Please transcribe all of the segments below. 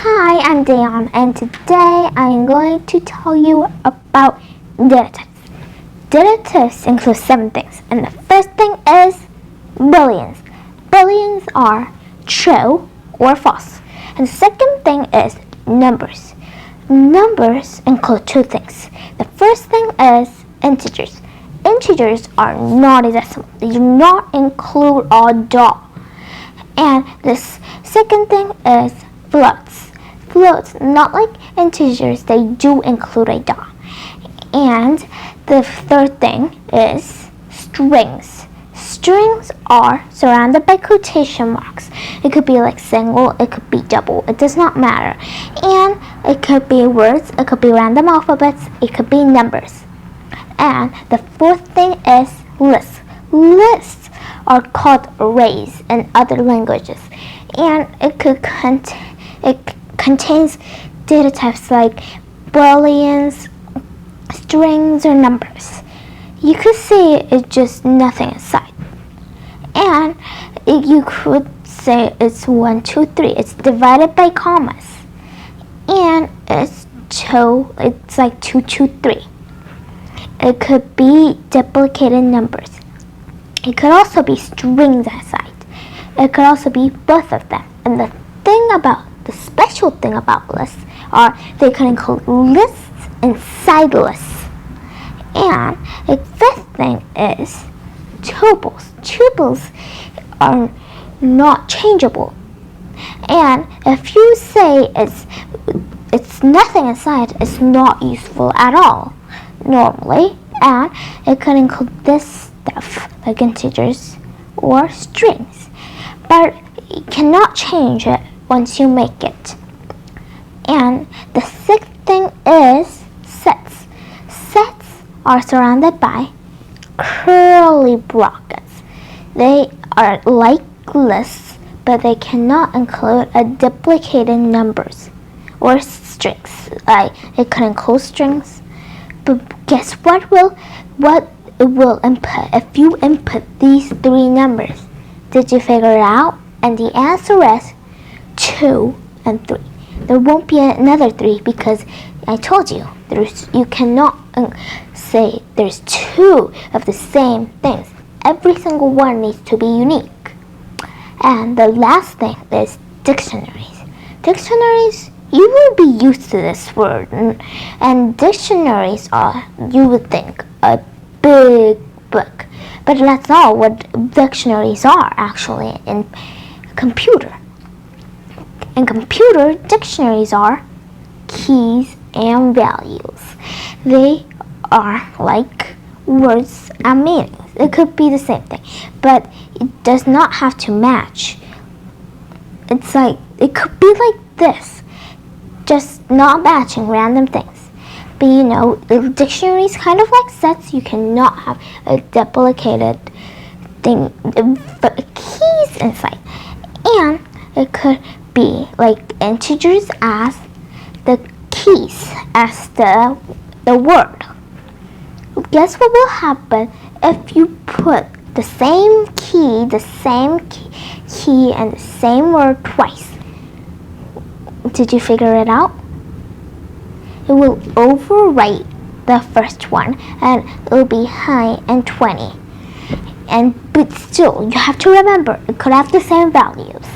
Hi, I'm Dayon, and today I'm going to tell you about data types. Data types include 7 things, and the first thing is Booleans. Booleans are true or false. And the second thing is numbers. Numbers include 2 things. The first thing is integers. Integers are not a decimal. They do not include a dot. And the second thing is floats. Floats, not like integers, they do include a dot. And the third thing is strings. Strings are surrounded by quotation marks. It could be like single, it could be double, it does not matter. And it could be words, it could be random alphabets, it could be numbers. And the fourth thing is lists. Lists are called arrays in other languages, and it contains data types like booleans, strings, or numbers. You could say it's just nothing inside, and you could say it's 1, 2, 3. It's divided by commas, and it's like 2, 2, 3. It could be duplicated numbers. It could also be strings inside. It could also be both of them. And the special thing about lists are they can include lists inside lists. And the fifth thing is tuples. Tuples are not changeable. And if you say it's nothing inside, it's not useful at all normally. And it could include this stuff like integers or strings, but you cannot change it once you make it. And the sixth thing is sets. Sets are surrounded by curly brackets. They are like lists, but they cannot include a duplicated numbers or strings. It can include strings, but guess what it will input if you input these 3 numbers. Did you figure it out? And the answer is 2 and 3. There won't be another 3 because I told you you cannot say there's 2 of the same things. Every single one needs to be unique. And the last thing is dictionaries. Dictionaries, you will be used to this word, and dictionaries are, you would think, a big book, but that's not what dictionaries are actually in computer. In computer, dictionaries are keys and values. They are like words and meanings. It could be the same thing, but it does not have to match. It could be like this, just not matching random things. But the dictionary is kind of like sets. You cannot have a duplicated thing, keys inside. And it could be like integers as the keys, as the word. Guess what will happen if you put the same key, and the same word twice? Did you figure it out? It will overwrite the first one, and it will be high and 20. But still, you have to remember it could have the same values.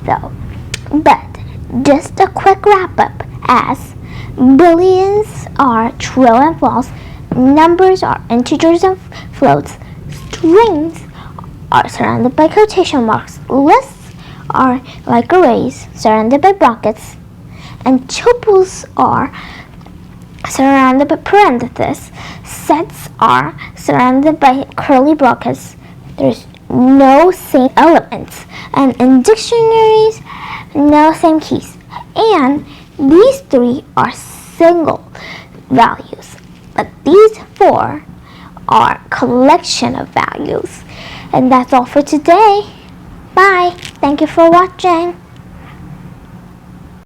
But just a quick wrap up: as booleans are true and false, numbers are integers and floats, strings are surrounded by quotation marks, lists are like arrays surrounded by brackets, and tuples are surrounded by parentheses. Sets are surrounded by curly brackets. There's no same elements, and in dictionaries, no same keys. And these 3 are single values, but these 4 are collection of values. And that's all for today. Bye. Thank you for watching.